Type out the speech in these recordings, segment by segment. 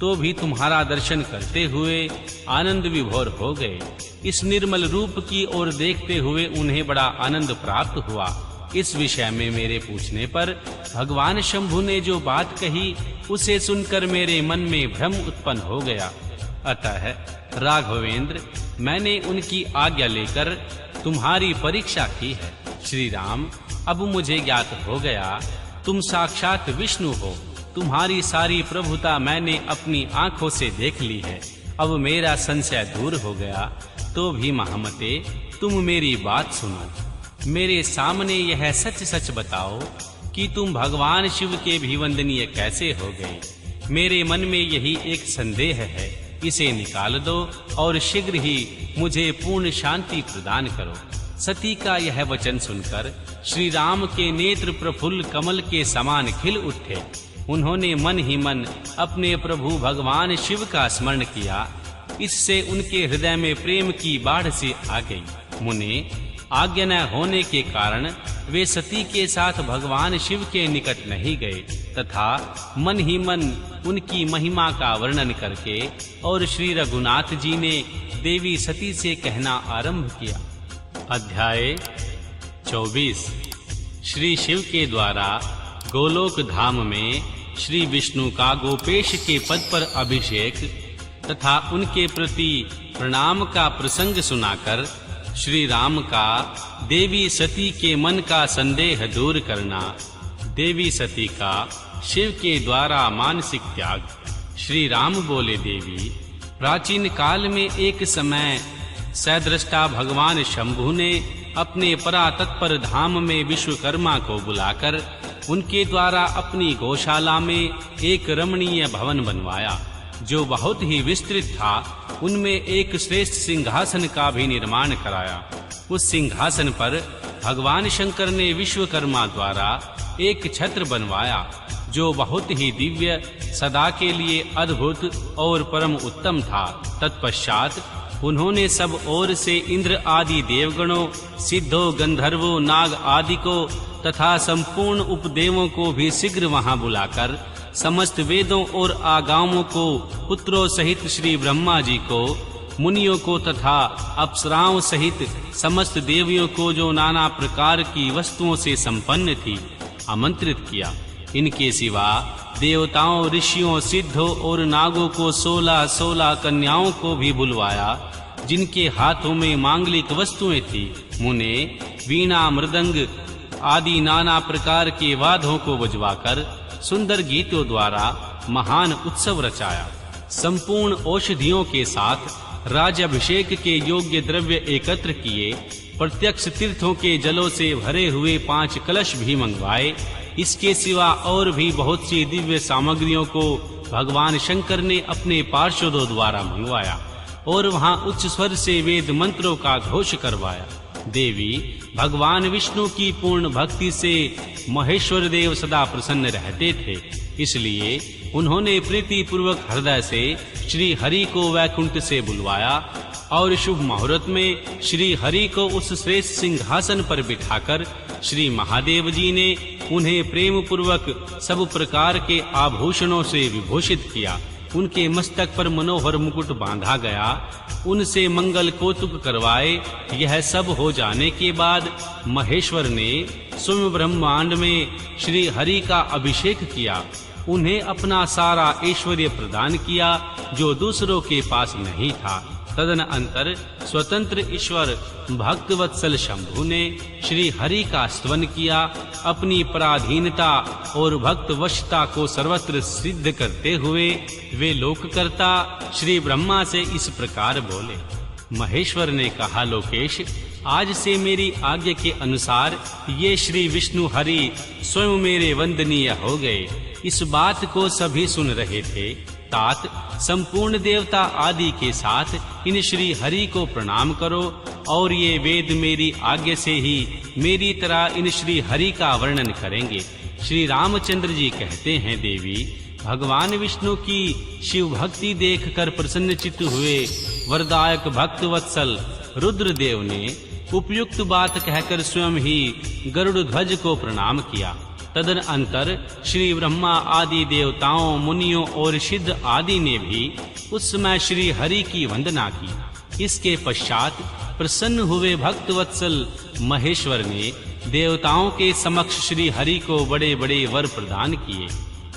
तो भी तुम्हारा दर्शन करते हुए आनंद विभोर हो गए। इस निर्मल रूप की ओर देखते हुए उन्हें बड़ा आनंद प्राप्त हुआ। इस विषय में मेरे पूछने पर भगवान शंभु ने जो बात कही उसे सुनकर मेरे मन में भ्रम उत्पन्न हो गया। अतः राघवेंद्र, मैंने उनकी आज्ञा लेकर तुम्हारी परीक्षा की है। श्री राम, अब मुझे ज्ञात हो गया तुम साक्षात विष्णु हो। तुम्हारी सारी प्रभुता मैंने अपनी आंखों से देख ली है। अब मेरा संशय दूर हो गया। तो भी महामते, तुम मेरी बात सुनो। मेरे सामने यह सच सच बताओ कि तुम भगवान शिव के भी वंदनीय कैसे हो गए। मेरे मन में यही एक संदेह है, इसे निकाल दो और शीघ्र ही मुझे पूर्ण शांति प्रदान करो। सती का यह वचन सुनकर श्री राम के नेत्र प्रफुल्ल कमल के समान खिल उठे। उन्होंने मन ही मन अपने प्रभु भगवान शिव का स्मरण किया। इससे उनके हृदय में प्रेम की बाढ़ सी आ गई। मुने, आज्ञा न होने के कारण वे सती के साथ भगवान शिव के निकट नहीं गए तथा मन ही मन उनकी महिमा का वर्णन करके और श्री रघुनाथ जी ने देवी सती से कहना आरंभ किया। अध्याय 24। श्री शिव के द्वारा गोलोक धाम में श्री विष्णु का गोपेश के पद पर अभिषेक तथा उनके प्रति प्रणाम का प्रसंग सुनाकर श्री राम का देवी सती के मन का संदेह दूर करना। देवी सती का शिव के द्वारा मानसिक त्याग। श्री राम बोले, देवी, प्राचीन काल में एक समय सद्रष्टा भगवान शंभु ने अपने परातत्पर धाम में विश्वकर्मा को बुलाकर उनके द्वारा अपनी गौशाला में एक रमणीय भवन बनवाया, जो बहुत ही विस्तृत था। उनमें एक श्रेष्ठ सिंहासन का भी निर्माण कराया। उस सिंहासन पर भगवान शंकर ने विश्वकर्मा द्वारा एक छत्र बनवाया, जो बहुत ही दिव्य, सदा के लिए अद्भुत और परम उत्तम था। तत्पश्चात उन्होंने सब ओर से इंद्र आदि देवगणों, सिद्धों, गंधर्वों, नाग आदि को तथा संपूर्ण उपदेवों को भी शीघ्र वहां बुलाकर समस्त वेदों और आगमों को, पुत्रों सहित श्री ब्रह्मा जी को, मुनियों को तथा अप्सराओं सहित समस्त देवियों को, जो नाना प्रकार की वस्तुओं से संपन्न थी, आमंत्रित किया। इनके सिवा देवताओं, ऋषियों, सिद्धों और नागों को 16 कन्याओं को भी बुलवाया, जिनके हाथों में मांगलिक वस्तुएं थी। मुने वीणा, मृदंग आदि नाना प्रकार के वाद्यों को बजवाकर सुंदर गीतों द्वारा महान उत्सव रचाया। संपूर्ण औषधियों के साथ राज्याभिषेक के योग्य द्रव्य एकत्र किए। प्रत्यक्ष तीर्थों के जलों से भरे हुए 5 कलश भी मंगवाए। इसके सिवा और भी बहुत सी दिव्य सामग्रियों को भगवान शंकर ने अपने पार्षदों द्वारा मंगवाया और वहां उच्च स्वर से वेद मंत्रों का घोष करवाया। देवी, भगवान विष्णु की पूर्ण भक्ति से महेश्वर देव सदा प्रसन्न रहते थे। इसलिए उन्होंने प्रीति पूर्वक हृदय से श्री हरि को वैकुंठ से बुलवाया और शुभ मुहूर्त में श्री हरि को उस श्रेष्ठ सिंहासन पर बिठाकर श्री महादेव जी ने उन्हें प्रेम पूर्वक सब प्रकार के आभूषणों से विभूषित किया। उनके मस्तक पर मनोहर मुकुट बांधा गया, उनसे मंगल कौतुक करवाए। यह सब हो जाने के बाद महेश्वर ने स्वयं ब्रह्मांड में श्री हरि का अभिषेक किया। उन्हें अपना सारा ऐश्वर्य प्रदान किया, जो दूसरों के पास नहीं था। तदनंतर स्वतंत्र ईश्वर भक्तवत्सल शंभु ने श्री हरि का स्तवन किया। अपनी पराधीनता और भक्तवशता को सर्वत्र सिद्ध करते हुए वे लोककर्ता श्री ब्रह्मा से इस प्रकार बोले। महेश्वर ने कहा, लोकेश, आज से मेरी आज्ञा के अनुसार ये श्री विष्णु हरि स्वयं मेरे वंदनीय हो गए। इस बात को सभी सुन रहे थे। तात, संपूर्ण देवता आदि के साथ इन श्री हरि को प्रणाम करो और ये वेद मेरी आज्ञा से ही मेरी तरह इन श्री हरि का वर्णन करेंगे। श्री रामचंद्र जी कहते हैं, देवी, भगवान विष्णु की शिव भक्ति देखकर प्रसन्नचित्त हुए वरदायक भक्त वत्सल रुद्रदेव ने उपयुक्त बात कहकर स्वयं ही गरुड़ ध्वज को प्रणाम किया। तदनंतर श्री ब्रह्मा आदि देवताओं, मुनियों और सिद्ध आदि ने भी उस समय श्री हरि की वंदना की। इसके पश्चात प्रसन्न हुए भक्त वत्सल महेश्वर ने देवताओं के समक्ष श्री हरि को बड़े-बड़े वर प्रदान किए।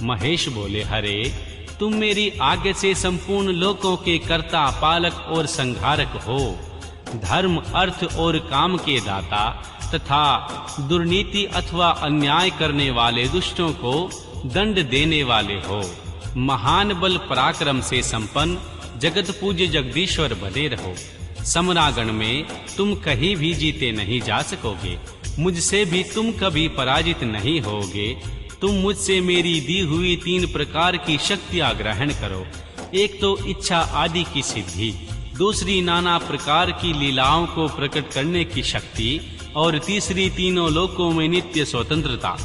महेश बोले, हरे तुम मेरी आज्ञा से संपूर्ण लोकों के कर्ता, पालक और संहारक हो। धर्म, अर्थ और काम के दाता तथा दुर्नीति अथवा अन्याय करने वाले दुष्टों को दंड देने वाले हो। महान बल पराक्रम से संपन्न जगत पूज्य जगदीश्वर बने रहो। समरागण में तुम कहीं भी जीते नहीं जा सकोगे, मुझसे भी तुम कभी पराजित नहीं होगे। तुम मुझसे मेरी दी हुई 3 प्रकार की शक्तियां ग्रहण करो। एक तो इच्छा आदि की सिद्धि, दूसरी नाना प्रकार की लीलाओं को प्रकट करने की शक्ति और तीसरी तीनों लोकों में नित्य स्वतंत्रता।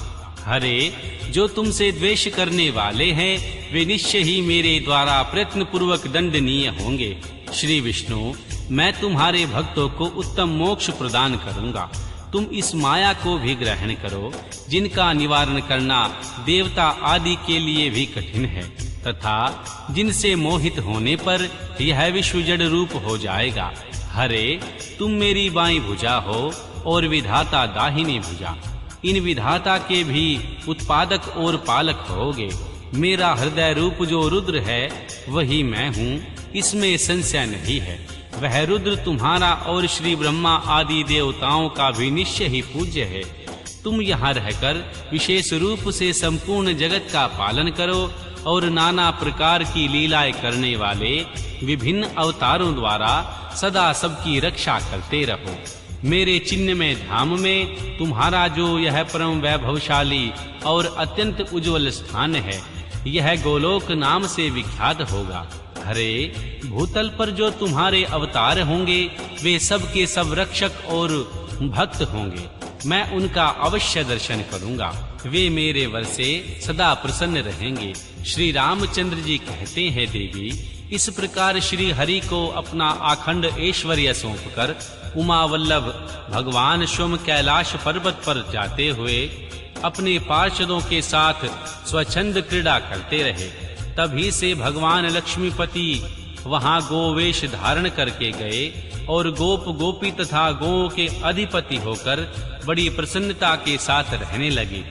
हरे, जो तुमसे द्वेष करने वाले हैं वे निश्चय ही मेरे द्वारा प्रयत्न पूर्वक दंडनीय होंगे। श्री विष्णु, मैं तुम्हारे भक्तों को उत्तम मोक्ष प्रदान करूंगा। तुम इस माया को भी ग्रहण करो, जिनका निवारण करना देवता आदि के लिए भी कठिन है, तथा जिनसे मोहित होने पर यह विश्व जड़ रूप हो जाएगा। हरे, तुम मेरी बाईं भुजा हो और विधाता दाहिनी भुजा। इन विधाता के भी उत्पादक और पालक होगे। मेरा हृदय रूप जो रुद्र है वही मैं हूँ, इसमें संशय नहीं है। वह रुद्र तुम्हारा और श्री ब्रह्मा आदि देवताओं का भी निश्चय ही पूज्य है। तुम यहाँ रहकर विशेष रूप से संपूर्ण जगत का पालन करो और नाना प्रकार की लीलाएं करने वाले विभिन्न अवतारों द्वारा सदा सबकी रक्षा करते रहो। मेरे चिन्ह में धाम में तुम्हारा जो यह परम वैभवशाली और अत्यंत उज्जवल स्थान है, यह गोलोक नाम से विख्यात होगा। हरे, भूतल पर जो तुम्हारे अवतार होंगे वे सब के सब रक्षक और भक्त होंगे। मैं उनका अवश्य दर्शन करूंगा। वे मेरे वर से सदा प्रसन्न रहेंगे। श्री रामचंद्र जी कहते हैं, देवी, इस प्रकार श्री हरि को अपना अखंड ऐश्वर्य सौंपकर उमा वल्लभ भगवान स्वयं कैलाश पर्वत पर जाते हुए अपने पार्षदों के साथ स्वच्छंद क्रीड़ा करते रहे। तभी से भगवान लक्ष्मीपति वहां गोवेश धारण करके गए और गोप गोपी तथा गौओं के अधिपति होकर बड़ी प्रसन्नता के साथ रहने लगे।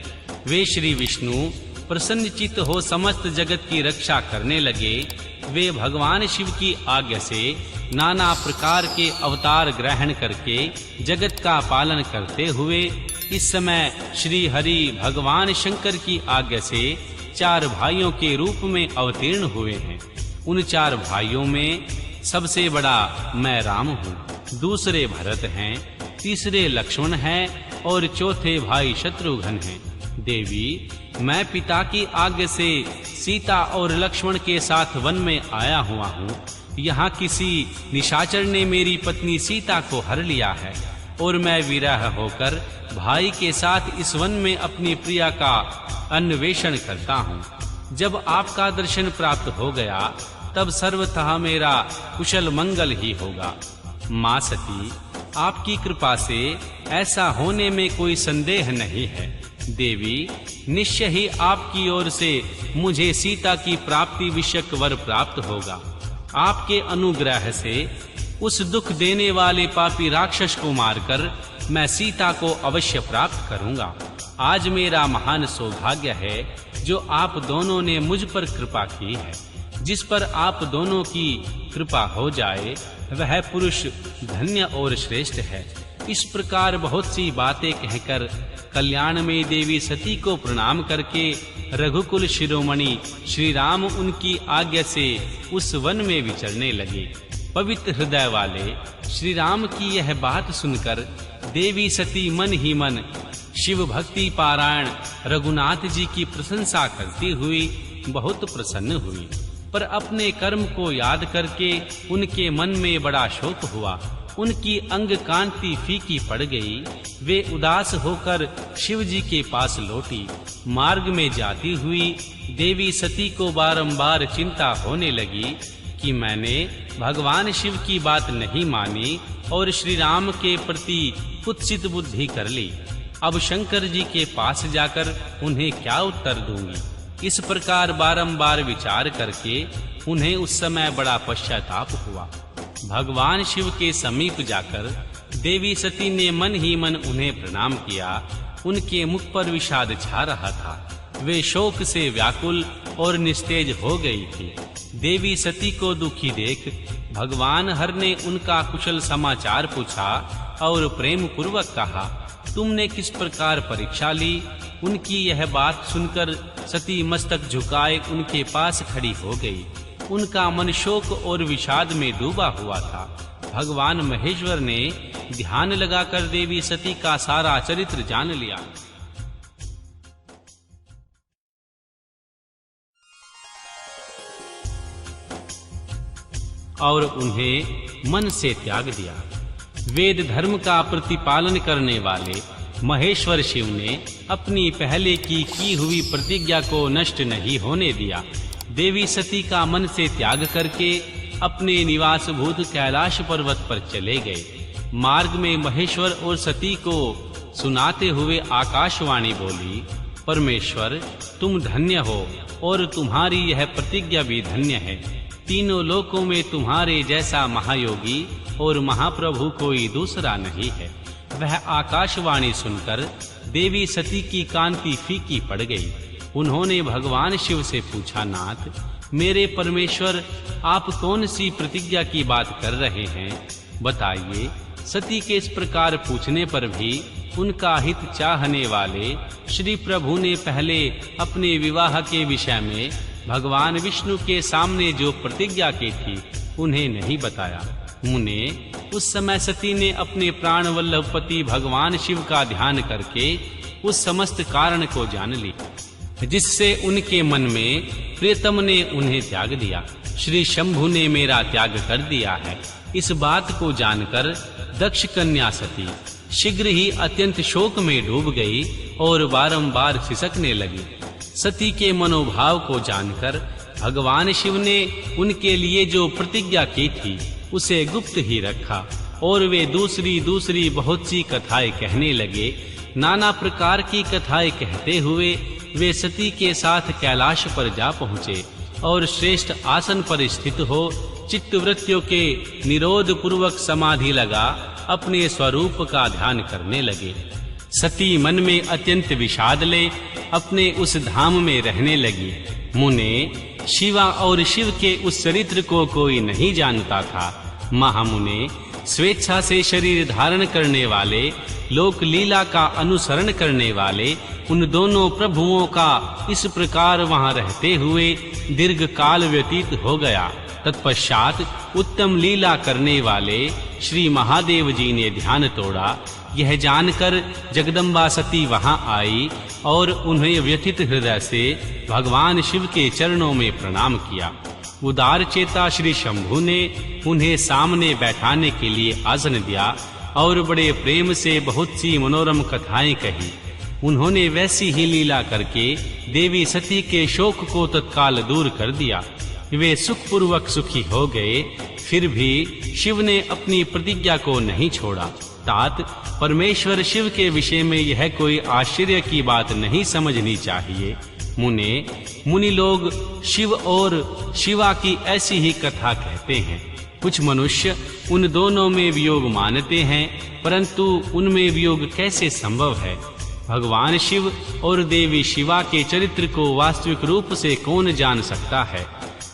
वे श्री विष्णु प्रसन्नचित्त हो समस्त जगत की रक्षा करने लगे। वे भगवान शिव की आज्ञा से नाना प्रकार के अवतार ग्रहण करके जगत का पालन करते हुए इस समय श्री हरि भगवान शंकर की आज्ञा से 4 भाइयों के रूप में अवतीर्ण हुए हैं। उन 4 भाइयों में सबसे बड़ा मैं राम हूँ, दूसरे भरत हैं, तीसरे लक्ष्मण हैं और चौथे भाई शत्रुघ्न हैं। देवी, मैं पिता की आज्ञा से सीता और लक्ष्मण के साथ वन में आया हुआ हूँ। यहाँ किसी निशाचर ने मेरी पत्नी सीता को हर लिया है और मैं विरह होकर भाई के साथ इस वन में अपनी प्रिया का अन्वेषण करता हूँ। जब आपका दर्शन प्राप्त हो गया तब सर्वतः मेरा कुशल मंगल ही होगा। माँ सती, आपकी कृपा से ऐसा होने में कोई संदेह नहीं है। देवी, निश्चय ही आपकी ओर से मुझे सीता की प्राप्ति विषयक वर प्राप्त होगा। आपके अनुग्रह से उस दुख देने वाले पापी राक्षस को मारकर मैं सीता को अवश्य प्राप्त करूंगा। आज मेरा महान सौभाग्य है जो आप दोनों ने मुझ पर कृपा की है। जिस पर आप दोनों की कृपा हो जाए वह पुरुष धन्य और श्रेष्ठ है। इस प्रकार बहुत सी बातें कहकर कल्याण में देवी सती को प्रणाम करके रघुकुल शिरोमणि श्री राम उनकी आज्ञा से उस वन में विचरने लगे। पवित्र हृदय वाले श्री राम की यह बात सुनकर देवी सती मन ही मन शिव भक्ति पारायण रघुनाथ जी की प्रशंसा करती हुई बहुत प्रसन्न हुई, पर अपने कर्म को याद करके उनके मन में बड़ा शोक हुआ। उनकी अंग कांति फीकी पड़ गई। वे उदास होकर शिव जी के पास लौटी। मार्ग में जाती हुई देवी सती को बारंबार चिंता होने लगी कि मैंने भगवान शिव की बात नहीं मानी और श्री राम के प्रति कुत्सित बुद्धि कर ली। अब शंकर जी के पास जाकर उन्हें क्या उत्तर दूंगी। इस प्रकार बारंबार विचार करके उन्हें उस समय बड़ा पश्चाताप हुआ। भगवान शिव के समीप जाकर देवी सती ने मन ही मन उन्हें प्रणाम किया। उनके मुख पर विषाद छा रहा था। वे शोक से व्याकुल और निस्तेज हो गई थी। देवी सती को दुखी देख भगवान हर ने उनका कुशल समाचार पूछा और प्रेम पूर्वक कहा, तुमने किस प्रकार परीक्षा ली? उनकी यह बात सुनकर सती मस्तक झुकाए उनके पास खड़ी हो गई। उनका मन शोक और विषाद में डूबा हुआ था। भगवान महेश्वर ने ध्यान लगाकर देवी सती का सारा चरित्र जान लिया और उन्हें मन से त्याग दिया। वेद धर्म का प्रतिपालन करने वाले महेश्वर शिव ने अपनी पहले की हुई प्रतिज्ञा को नष्ट नहीं होने दिया। देवी सती का मन से त्याग करके अपने निवास भूत कैलाश पर्वत पर चले गए। मार्ग में महेश्वर और सती को सुनाते हुए आकाशवाणी बोली, परमेश्वर तुम धन्य हो और तुम्हारी यह प्रतिज्ञा भी धन्य है। तीनों लोकों में तुम्हारे जैसा महायोगी और महाप्रभु कोई दूसरा नहीं है। वह आकाशवाणी सुनकर देवी सती की कांति फीकी पड़ गई। उन्होंने भगवान शिव से पूछा, नाथ मेरे परमेश्वर, आप कौन सी प्रतिज्ञा की बात कर रहे हैं? बताइए। सती के इस प्रकार पूछने पर भी उनका हित चाहने वाले श्री प्रभु ने पहले अपने विवाह के विषय में भगवान विष्णु के सामने जो प्रतिज्ञा की थी उन्हें नहीं बताया। मुने, उस समय सती ने अपने प्राण वल्लभ पति भगवान शिव का ध्यान करके उस समस्त कारण को जान ली जिससे उनके मन में प्रियतम ने उन्हें त्याग दिया। श्री शंभु ने मेरा त्याग कर दिया है। इस बात को जानकर दक्ष कन्या सती शीघ्र ही अत्यंत शोक में डूब गई और बारंबार सिसकने लगी। सती के मनोभाव को जानकर भगवान शिव ने उनके लिए जो प्रतिज्ञा की थी उसे गुप्त ही रखा और वे दूसरी बहुत सी कथाएं कहने लगे। नाना प्रकार की कथाएं कहते हुए वे सती के साथ कैलाश पर जा पहुँचे और श्रेष्ठ आसन पर स्थित हो चित्तवृत्तियों के निरोध पूर्वक समाधि लगा अपने स्वरूप का ध्यान करने लगे। सती मन में अत्यंत विषाद ले अपने उस धाम में रहने लगी। मुने, शिवा और शिव के उस चरित्र को कोई नहीं जानता था। महामुने, स्वेच्छा से शरीर धारण करने वाले, लोक लीला का अनुसरण करने वाले उन दोनों प्रभुओं का इस प्रकार वहां रहते हुए दीर्घ काल व्यतीत हो गया। तत्पश्चात उत्तम लीला करने वाले श्री महादेव जी ने ध्यान तोड़ा। यह जानकर जगदम्बा सती वहां आई और उन्हें व्यथित हृदय से भगवान शिव के चरणों में प्रणाम किया। उदार चेता श्री शंभु ने उन्हें सामने बैठाने के लिए आसन दिया और बड़े प्रेम से बहुत सी मनोरम कथाएं कही। उन्होंने वैसी ही लीला करके देवी सती के शोक को तत्काल दूर कर दिया। वे सुखपूर्वक सुखी हो गए। फिर भी शिव ने अपनी प्रतिज्ञा को नहीं छोड़ा। तात, परमेश्वर शिव के विषय में यह कोई आश्चर्य की बात नहीं समझनी चाहिए। मुनि लोग शिव और शिवा की ऐसी ही कथा कहते हैं। कुछ मनुष्य उन दोनों में वियोग मानते हैं, परंतु उनमें वियोग कैसे संभव है? भगवान शिव और देवी शिवा के चरित्र को वास्तविक रूप से कौन जान सकता है?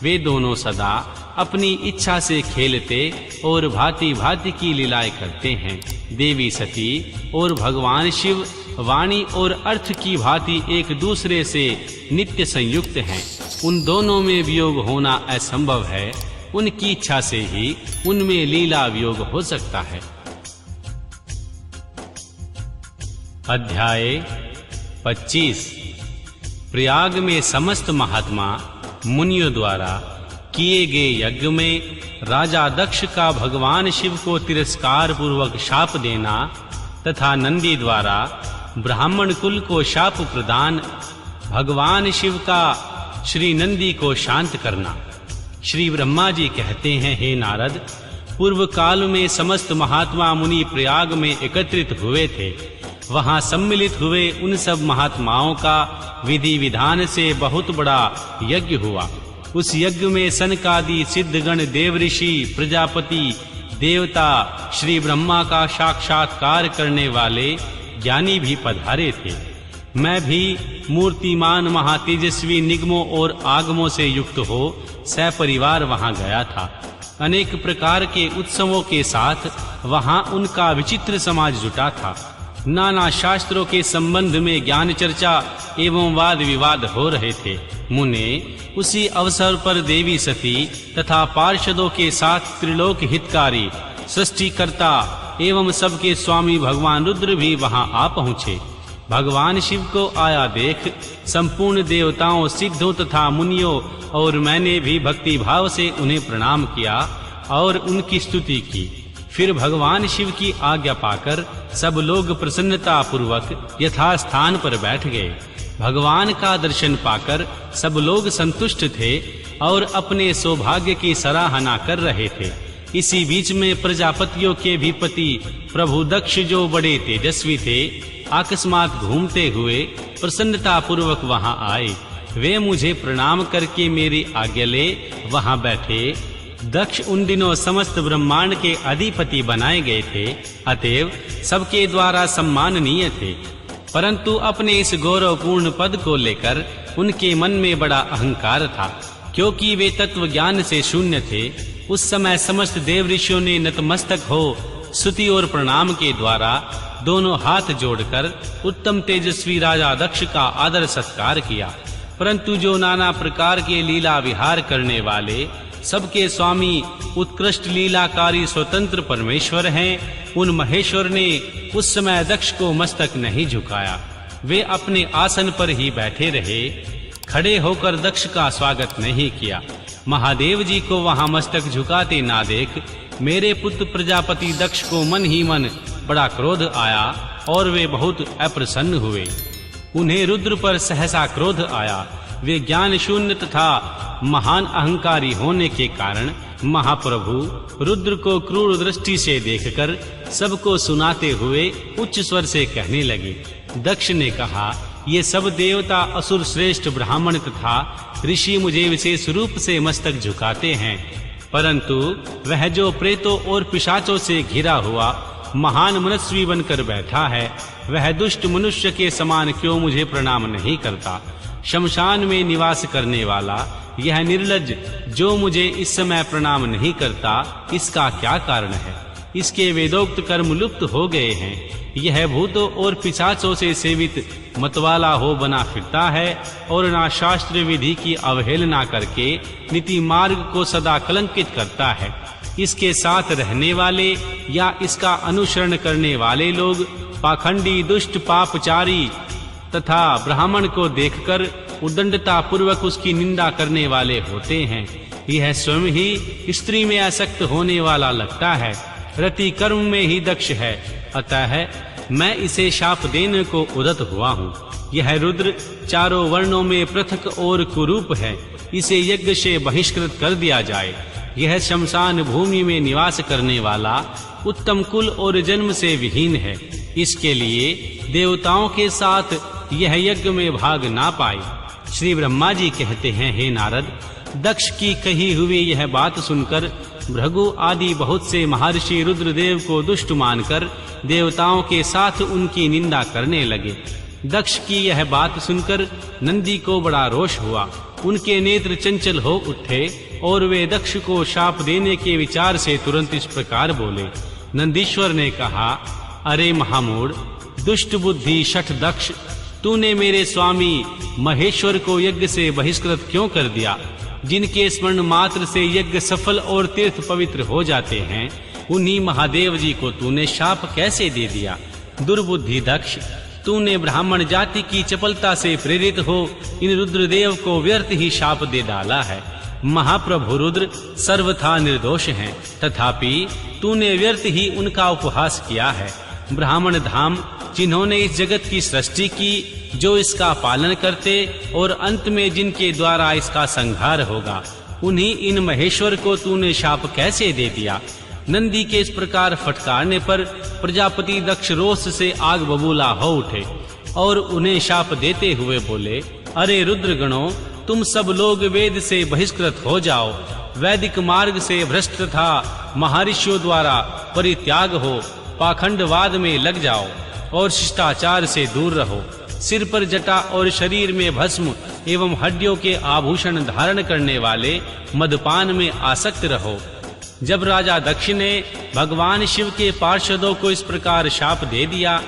वे दोनों सदा अपनी इच्छा से खेलते और भांति भांति की लीलाएं करते हैं। देवी सती और भगवान शिव वाणी और अर्थ की भांति एक दूसरे से नित्य संयुक्त हैं। उन दोनों में वियोग होना असंभव है। उनकी इच्छा से ही उनमें लीला वियोग हो सकता है। अध्याय 25। प्रयाग में समस्त महात्मा मुनियों द्वारा किए गए यज्ञ में राजा दक्ष का भगवान शिव को तिरस्कार पूर्वक शाप देना तथा नंदी द्वारा ब्राह्मण कुल को शाप प्रदान, भगवान शिव का श्री नंदी को शांत करना। श्री ब्रह्मा जी कहते हैं, हे नारद, पूर्व काल में समस्त महात्मा मुनि प्रयाग में एकत्रित हुए थे। वहां सम्मिलित हुए उन सब महात्माओं का विधि विधान से बहुत बड़ा यज्ञ हुआ। उस यज्ञ में सनकादि सिद्धगण, देव ऋषि, प्रजापति, देवता, श्री ब्रह्मा का साक्षात्कार करने वाले ज्ञानी भी पधारे थे। मैं भी मूर्तिमान महातेजस्वी निगमों और आगमों से युक्त हो सपरिवार वहां गया था। अनेक प्रकार के उत्सवों के साथ वहां उनका विचित्र समाज जुटा था। नाना शास्त्रों के संबंध में ज्ञान चर्चा एवं वाद विवाद हो रहे थे। मुने उसी अवसर पर देवी सती तथा पार्षदों के साथ त्रिलोक हितकारी, सृष्टिकर्ता एवं सबके स्वामी भगवान रुद्र भी वहां आ पहुँचे। भगवान शिव को आया देख संपूर्ण देवताओं, सिद्धों तथा मुनियों और मैंने भी भक्ति भाव से उन्हें प्रणाम किया और उनकी स्तुति की। फिर भगवान शिव की आज्ञा पाकर सब लोग प्रसन्नता पूर्वक यथास्थान पर बैठ गए। भगवान का दर्शन पाकर सब लोग संतुष्ट थे और अपने सौभाग्य की सराहना कर रहे थे। इसी बीच में प्रजापतियों के भी पति प्रभु दक्ष, जो बड़े तेजस्वी थे, अकस्मात घूमते हुए प्रसन्नता पूर्वक वहां आए। वे मुझे प्रणाम करके मेरी आज्ञा ले वहां बैठे। दक्ष उन दिनों समस्त ब्रह्मांड के अधिपति बनाए गए थे, अतएव सबके द्वारा सम्माननीय थे। परंतु अपने इस गौरवपूर्ण पद को लेकर उनके मन में बड़ा अहंकार था, क्योंकि वे तत्व ज्ञान से शून्य थे। उस समय समस्त देव ऋषियों ने नतमस्तक हो स्तुति और प्रणाम के द्वारा दोनों हाथ जोड़कर उत्तम तेजस्वी राजा दक्ष का आदर सत्कार किया। परंतु जो नाना प्रकार के लीला विहार करने वाले, सबके स्वामी, उत्कृष्ट लीलाकारी स्वतंत्र परमेश्वर हैं, उन महेश्वर ने उस समय दक्ष को मस्तक नहीं झुकाया। वे अपने आसन पर ही बैठे रहे, खड़े होकर दक्ष का स्वागत नहीं किया। महादेव जी को वहां मस्तक झुकाते ना देख मेरे पुत्र प्रजापति दक्ष को मन ही मन बड़ा क्रोध आया और वे बहुत अप्रसन्न हुए। उन्हें रुद्र पर सहसा क्रोध आया। वे ज्ञान शून्य तथा महान अहंकारी होने के कारण महाप्रभु रुद्र को क्रूर दृष्टि से देखकर सबको सुनाते हुए उच्च स्वर से कहने लगे। दक्ष ने कहा, ये सब देवता, असुर श्रेष्ठ ब्राह्मण तथा ऋषि मुझे विशेष रूप से मस्तक झुकाते हैं, परंतु वह जो प्रेतों और पिशाचों से घिरा हुआ महान मनस्वी बनकर बैठा है, वह दुष्ट मनुष्य के समान क्यों मुझे प्रणाम नहीं करता। शमशान में निवास करने वाला यह निर्लज्ज जो मुझे इस समय प्रणाम नहीं करता, इसका क्या कारण है? इसके वेदोक्त कर्म लुप्त हो गए हैं। यह भूतों और पिशाचों से सेवित मतवाला हो बना फिरता है और ना शास्त्र विधि की अवहेलना करके नीति मार्ग को सदा कलंकित करता है। इसके साथ रहने वाले या इसका अनुसरण करने वाले लोग पाखंडी, दुष्ट, पापचारी तथा ब्राह्मण को देखकर उद्दंडता पूर्वक उसकी निंदा करने वाले होते हैं। यह स्वयं ही स्त्री में आसक्त होने वाला लगता है, रति कर्म में ही दक्ष है, अतः मैं इसे शाप देने को उद्यत हुआ हूँ। यह रुद्र चारों वर्णों में पृथक और कुरूप है, इसे यज्ञ से बहिष्कृत कर दिया जाए। यह शमशान भूमि में निवास करने वाला उत्तम कुल और जन्म से विहीन है, इसके लिए देवताओं के साथ यह यज्ञ में भाग ना पाए। श्री ब्रह्मा जी कहते हैं, हे नारद, दक्ष की कही हुई यह बात सुनकर भृगु आदि बहुत से महर्षि रुद्रदेव को दुष्ट मानकर देवताओं के साथ उनकी निंदा करने लगे। दक्ष की यह बात सुनकर नंदी को बड़ा रोष हुआ। उनके नेत्र चंचल हो उठे और वे दक्ष को शाप देने के विचार से तुरंत इस प्रकार बोले। नंदीश्वर ने कहा, अरे महामूढ़, दुष्ट बुद्धि शठ दक्ष, तूने मेरे स्वामी महेश्वर को यज्ञ से बहिष्कृत क्यों कर दिया? जिनके स्मरण मात्र से यज्ञ सफल और तीर्थ पवित्र हो जाते हैं, उन्हीं महादेव जी को तूने शाप कैसे दे दिया? दुर्बुद्धि दक्ष, तूने ब्राह्मण जाति की चपलता से प्रेरित हो इन रुद्रदेव को व्यर्थ ही शाप दे डाला है। महाप्रभु रुद्र सर्वथा निर्दोष हैं, तथापि तूने व्यर्थ ही उनका उपहास किया है। ब्राह्मण धाम, जिन्होंने इस जगत की सृष्टि की, जो इसका पालन करते और अंत में जिनके द्वारा इसका संहार होगा, उन्हीं इन महेश्वर को तूने शाप कैसे दे दिया? नंदी के इस प्रकार फटकारने पर प्रजापति दक्ष रोष से आग बबूला हो उठे और उन्हें शाप देते हुए बोले, अरे रुद्रगणों, तुम सब लोग वेद से बहिष्कृत हो जाओ, वैदिक मार्ग से भ्रष्ट तथा महर्षियों द्वारा परित्याग हो, पाखंडवाद में लग जाओ और शिष्टाचार से दूर रहो, सिर पर जटा और शरीर में भस्म एवं हड्डियों के आभूषण धारण करने वाले मदपान में आसक्त रहो। जब राजा दक्ष ने भगवान शिव के पार्षदों को इस प्रकार शाप दे दिया,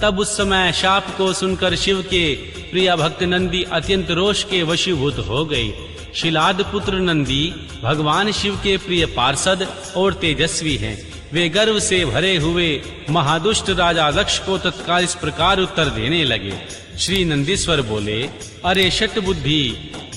तब उस समय शाप को सुनकर शिव के प्रिय भक्त नंदी अत्यंत रोष के वशीभूत हो गई। शिलाद पुत्र नंदी भगवान शिव के प्रिय पार्षद और तेजस्वी हैं। वे गर्व से भरे हुए महादुष्ट राजा दक्ष को तत्काल इस प्रकार उत्तर देने लगे। श्री नंदीश्वर बोले, अरे शठ बुद्धि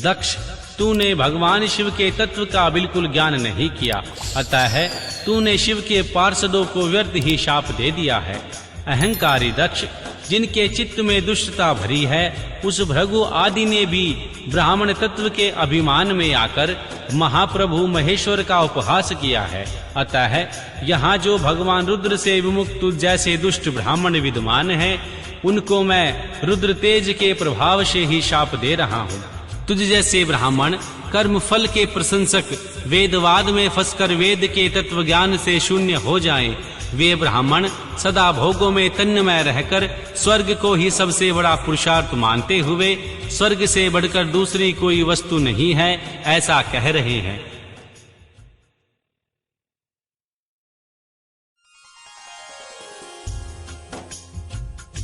दक्ष, तूने भगवान शिव के तत्व का बिल्कुल ज्ञान नहीं किया, अतः तूने शिव के पार्षदों को व्यर्थ ही शाप दे दिया है। अहंकारी दक्ष, जिनके चित्त में दुष्टता भरी है, उस भृगु आदि ने भी ब्राह्मण तत्व के अभिमान में आकर महाप्रभु महेश्वर का उपहास किया है। अतः यहाँ जो भगवान रुद्र से विमुक्त जैसे दुष्ट ब्राह्मण विद्यमान हैं, उनको मैं रुद्र तेज के प्रभाव से ही शाप दे रहा हूँ। तुझ जैसे ब्राह्मण कर्म फल के प्रशंसक वेदवाद में फंसकर वेद के तत्व ज्ञान से शून्य हो जाएं, वे ब्राह्मण सदा भोगों में तन्मय रहकर स्वर्ग को ही सबसे बड़ा पुरुषार्थ मानते हुए स्वर्ग से बढ़कर दूसरी कोई वस्तु नहीं है, ऐसा कह रहे हैं।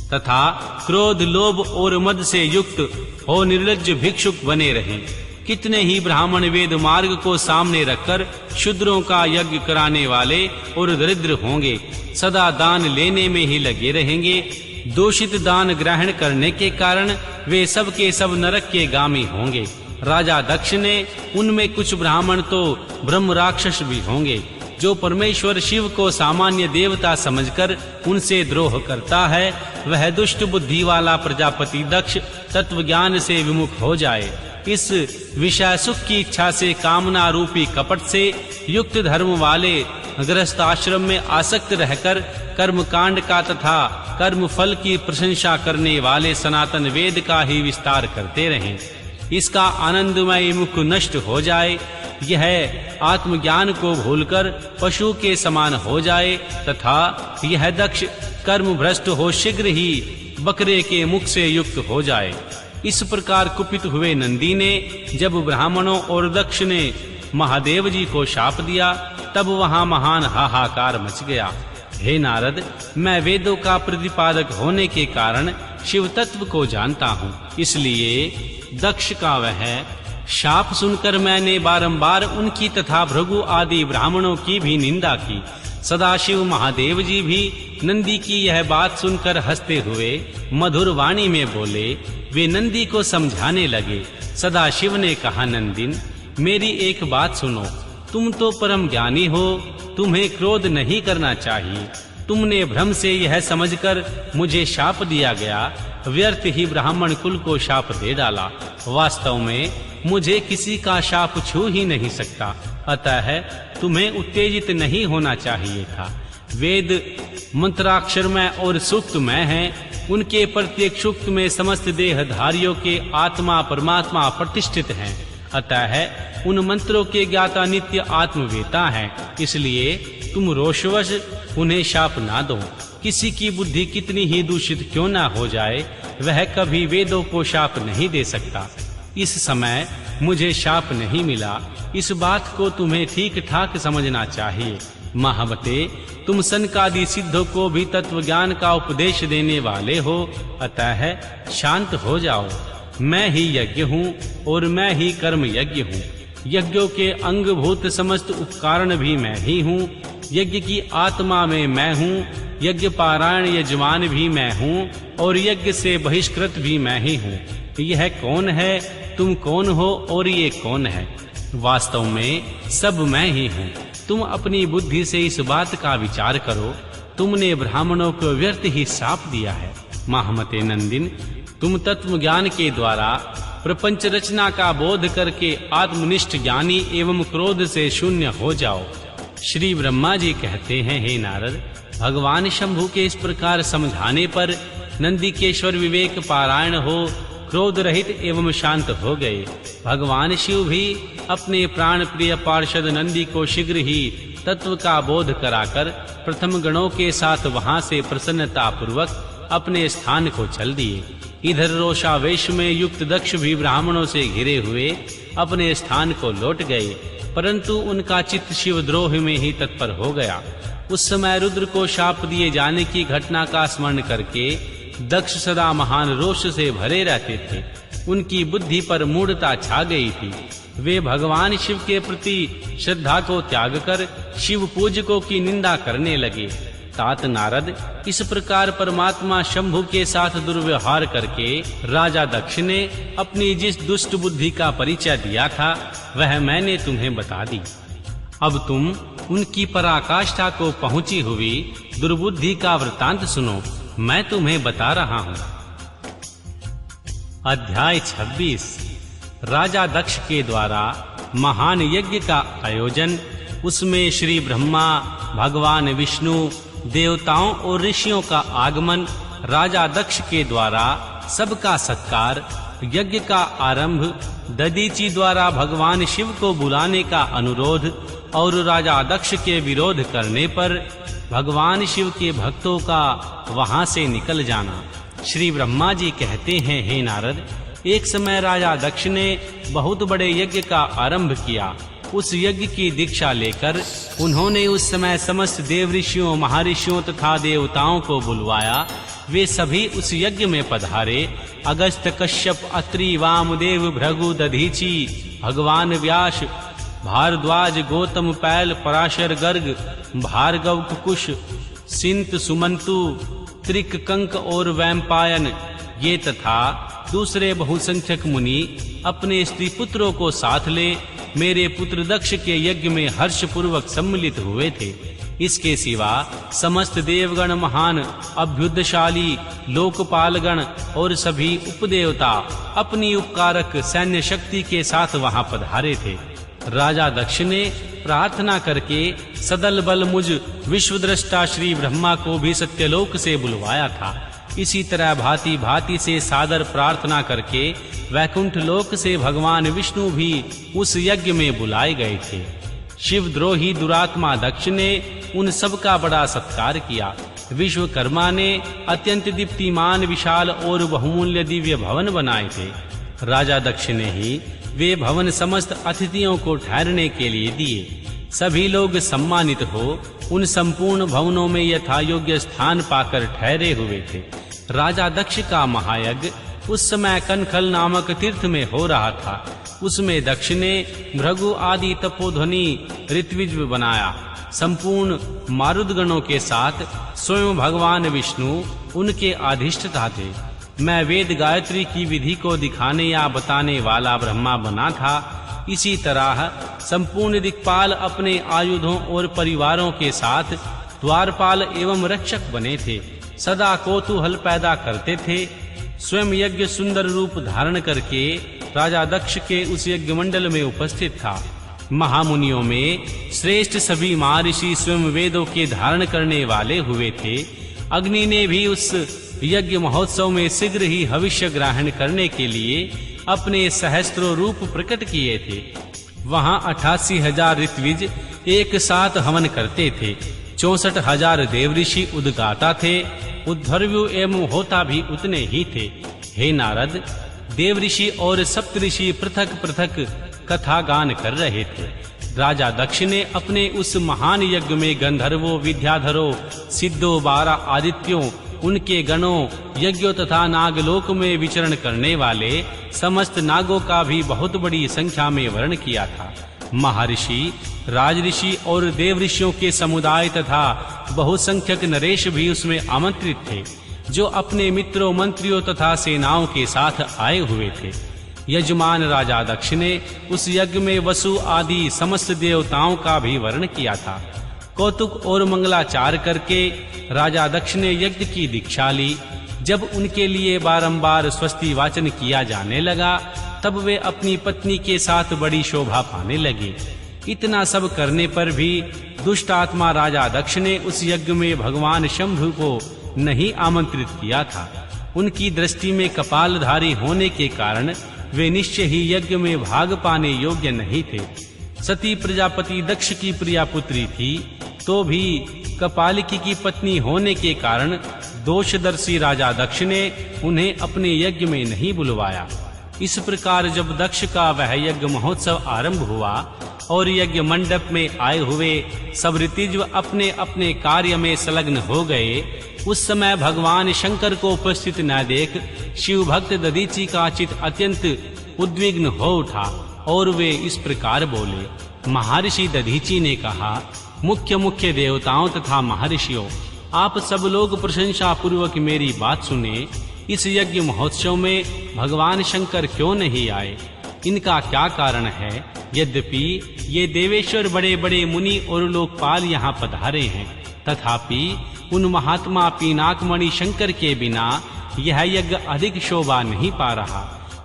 तथा क्रोध, लोभ और मद से युक्त हो निर्लज्ज भिक्षुक बने रहें। कितने ही ब्राह्मण वेद मार्ग को सामने रखकर शूद्रों का यज्ञ कराने वाले और दरिद्र होंगे, सदा दान लेने में ही लगे रहेंगे। दूषित दान ग्रहण करने के कारण वे सब के सब नरक के गामी होंगे। राजा दक्ष ने उनमें कुछ ब्राह्मण तो ब्रह्म राक्षस भी होंगे, जो परमेश्वर शिव को सामान्य देवता समझकर उनसे द्रोह करता है, वह दुष्ट बुद्धि वाला प्रजापति दक्ष तत्व ज्ञान से विमुख हो जाए। इस विषय सुख की इच्छा से कामना रूपी कपट से युक्त धर्म वाले गृहस्थ आश्रम में आसक्त रहकर कर्म कांड का तथा कर्म फल की प्रशंसा करने वाले सनातन वेद का ही विस्तार करते रहें। इसका आनंदमय मुख नष्ट हो जाए, यह आत्मज्ञान को भूलकर पशु के समान हो जाए तथा यह दक्ष कर्म भ्रष्ट हो शीघ्र ही बकरे के मुख से युक्त हो जाए। इस प्रकार कुपित हुए नंदी ने जब ब्राह्मणों और दक्ष ने महादेव जी को शाप दिया, तब वहां महान हाहाकार मच गया। हे नारद, मैं वेदों का प्रतिपादक होने के कारण शिव तत्व को जानता हूँ, इसलिए दक्ष का वह शाप सुनकर मैंने बारंबार उनकी तथा भृगु आदि ब्राह्मणों की भी निंदा की। सदाशिव महादेव जी भी नंदी की यह बात सुनकर हंसते हुए मधुर वाणी में बोले। वे नंदी को समझाने लगे। सदाशिव ने कहा, नंदिन, मेरी एक बात सुनो, तुम तो परम ज्ञानी हो, तुम्हें क्रोध नहीं करना चाहिए। तुमने भ्रम से यह समझकर मुझे शाप दिया गया, व्यर्थ ही ब्राह्मण कुल को शाप दे डाला। वास्तव में मुझे किसी का शाप छू ही नहीं सकता, अतः तुम्हें उत्तेजित नहीं होना चाहिए था। वेद मंत्राक्षरमय और सूक्तमय हैं, उनके प्रत्येक सूक्त में समस्त देहधारियों के आत्मा परमात्मा प्रतिष्ठित हैं, अतः उन मंत्रों के ज्ञाता नित्य आत्मवेता हैं। इसलिए तुम रोषवश उन्हें शाप ना दो। किसी की बुद्धि कितनी ही दूषित क्यों ना हो जाए, वह कभी वेदों को शाप नहीं दे सकता। इस समय मुझे शाप नहीं मिला, इस बात को तुम्हें ठीक ठाक समझना चाहिए। महावते, तुम सनकादि सिद्धों को भी तत्व ज्ञान का उपदेश देने वाले हो, अतः शांत हो जाओ। मैं ही यज्ञ हूँ और मैं ही कर्म यज्ञ हूँ। यज्ञों के अंगभूत समस्त उपकरण भी मैं ही हूँ। यज्ञ की आत्मा में मैं हूँ। यज्ञ पारायण यजमान भी मैं हूँ और यज्ञ से बहिष्कृत भी मैं ही हूँ। यह कौन है, तुम कौन हो और ये कौन है? वास्तव में सब मैं ही हूँ। तुम अपनी बुद्धि से इस बात का विचार करो। तुमने ब्राह्मणों को व्यर्थ ही शाप दिया है। महामते नंदिन, तुम तत्व ज्ञान के द्वारा प्रपंच रचना का बोध करके आत्मनिष्ठ ज्ञानी एवं क्रोध से शून्य हो जाओ। श्री ब्रह्मा जी कहते हैं, हे नारद, भगवान शंभु के इस प्रकार समझाने पर नंदिकेश्वर विवेक पारायण हो क्रोध रहित एवं शांत हो गए। भगवान शिव भी अपने प्राण प्रिय पार्षद नंदी को शीघ्र ही तत्व का बोध कराकर प्रथम गणों के साथ वहां से प्रसन्नता पूर्वक अपने स्थान को चल दिए। इधर रोषावेश में युक्त दक्ष भी ब्राह्मणों से घिरे हुए अपने स्थान को लौट गए, परंतु उनका चित्त शिवद्रोह में ही तत्पर हो गया। उस समय रुद्र को शाप दिए जाने की घटना का स्मरण करके दक्ष सदा महान रोष से भरे रहते थे। उनकी बुद्धि पर मूढ़ता छा गई थी। वे भगवान शिव के प्रति श्रद्धा को त्याग कर शिव पूजकों की निंदा करने लगे। तात नारद, इस प्रकार परमात्मा शंभु के साथ दुर्व्यवहार करके राजा दक्ष ने अपनी जिस दुष्ट बुद्धि का परिचय दिया था वह मैंने तुम्हें बता दी। अब तुम उनकी पराकाष्ठा को पहुंची हुई दुर्बुद्धि का वृतांत सुनो, मैं तुम्हें बता रहा हूं। अध्याय 26। राजा दक्ष के द्वारा महान यज्ञ का आयोजन। उसमें श्री ब्रह्मा, भगवान विष्णु, देवताओं और ऋषियों का आगमन, राजा दक्ष के द्वारा सबका सत्कार, यज्ञ का आरंभ, दधीचि द्वारा भगवान शिव को बुलाने का अनुरोध और राजा दक्ष के विरोध करने पर भगवान शिव के भक्तों का वहां से निकल जाना। श्री ब्रह्मा जी कहते हैं, हे नारद, एक समय राजा दक्ष ने बहुत बड़े यज्ञ का आरंभ किया। उस यज्ञ की दीक्षा लेकर उन्होंने उस समय समस्त देव ऋषियों, महर्षियों तथा देवताओं को बुलवाया। वे सभी उस यज्ञ में पधारे। अगस्त्य, कश्यप, अत्रि, वामदेव, भृगु, दधीचि, भगवान व्यास, भारद्वाज, गौतम, पैल, पराशर, गर्ग, भार्गव, कुकुश, सिंत, सुमंतु, त्रिक, कंक और वैम्पायन ये तथा दूसरे बहुसंख्यक मुनि अपने स्त्री पुत्रों को साथ ले मेरे पुत्र दक्ष के यज्ञ में हर्ष पूर्वक सम्मिलित हुए थे। इसके सिवा समस्त देवगण, महान अभ्युदयशाली लोकपालगण और सभी उपदेवता अपनी उपकारक सैन्य शक्ति के साथ वहां पधारे थे। राजा दक्ष ने प्रार्थना करके सदल बल मुझ विश्वद्रष्टा श्री ब्रह्मा को भी सत्यलोक से बुलवाया था। इसी तरह भांति भांति से सादर प्रार्थना करके वैकुंठ लोक से भगवान विष्णु भी उस यज्ञ में बुलाए गए थे। शिवद्रोही दुरात्मा दक्ष ने उन सब का बड़ा सत्कार किया। विश्वकर्मा ने अत्यंत दीप्तिमान, विशाल और बहुमूल्य दिव्य भवन बनाए थे। राजा दक्ष ने ही वे भवन समस्त अतिथियों को ठहरने के लिए दिए। सभी लोग सम्मानित हो उन संपूर्ण भवनों में यथा योग्य स्थान पाकर ठहरे हुए थे। राजा दक्ष का महायज्ञ उस समय कनखल नामक तीर्थ में हो रहा था। उसमें दक्ष ने भृगु आदि तपोध्वनि ऋत्विज बनाया। संपूर्ण मारुदगणों के साथ स्वयं भगवान विष्णु उनके अधिष्ठता थे। मैं वेद गायत्री की विधि को दिखाने या बताने वाला ब्रह्मा बना था। इसी तरह संपूर्ण दिक्पाल अपने आयुधों और परिवारों के साथ द्वारपाल एवं रक्षक बने थे। सदा कौतूहल पैदा करते थे। स्वयं यज्ञ सुंदर रूप धारण करके राजा दक्ष के उस यज्ञ मंडल में उपस्थित था। महामुनियों में श्रेष्ठ सभी महर्षि स्वयं वेदों के धारण करने वाले हुए थे। अग्नि ने भी उस यज्ञ महोत्सव में शीघ्र ही हविष्य ग्रहण करने के लिए अपने सहस्त्रों रूप प्रकट किए थे। वहां 88,000 ऋत्विज एक साथ हवन करते थे। 64,000 देव ऋषि उद्गाता थे। उद्धर्व्यु एवं होता भी उतने ही थे। हे नारद, देव ऋषि और सप्तऋषि पृथक पृथक कथा गान कर रहे थे। राजा दक्ष ने अपने उस महान यज्ञ में गंधर्वों, विद्याधरों, सिद्धों, 12 आदित्यों, उनके गणों, यज्ञों तथा नागलोक में विचरण करने वाले समस्त नागों का भी बहुत बड़ी संख्या में वर्ण किया था। महर्षि, राजऋषि और देव ऋषियों के समुदाय तथा बहुसंख्यक नरेश भी उसमें आमंत्रित थे, जो अपने मित्रों, मंत्रियों तथा सेनाओं के साथ आए हुए थे। यजमान राजा दक्ष ने उस यज्ञ में वसु आदि समस्त देवताओं का भी वर्ण किया था। कौतुक और मंगलाचार करके राजा दक्ष ने यज्ञ की दीक्षा ली। जब उनके लिए बारंबार स्वस्ति वाचन किया जाने लगा, तब वे अपनी पत्नी के साथ बड़ी शोभा पाने लगे। इतना सब करने पर भी दुष्ट आत्मा राजा दक्ष ने उस यज्ञ में भगवान शंभु को नहीं आमंत्रित किया था। उनकी दृष्टि में कपालधारी होने के कारण वे निश्चय ही यज्ञ में भाग पाने योग्य नहीं थे। सती प्रजापति दक्ष की प्रिया पुत्री थी, तो भी कपालिकी की पत्नी होने के कारण दोषदर्शी राजा दक्ष ने उन्हें अपने यज्ञ में नहीं बुलवाया। इस प्रकार जब दक्ष का वह यज्ञ महोत्सव आरंभ हुआ और यज्ञ मंडप में आए हुए सब ऋतिज अपने अपने कार्य में संलग्न हो गए, उस समय भगवान शंकर को उपस्थित न देख शिव भक्त दधीचि का चित्त अत्यंत उद्विग्न हो उठा और वे इस प्रकार बोले। महर्षि दधीचि ने कहा, मुख्य मुख्य देवताओं तथा महर्षियों, आप सब लोग प्रशंसा पूर्वक मेरी बात सुने। इस यज्ञ महोत्सव में भगवान शंकर क्यों नहीं आए? इनका क्या कारण है? यद्यपि ये देवेश्वर बड़े बड़े मुनि और लोकपाल यहाँ पधारे हैं, तथापि उन महात्मा पिनाकमणि शंकर के बिना यह यज्ञ अधिक शोभा नहीं पा रहा।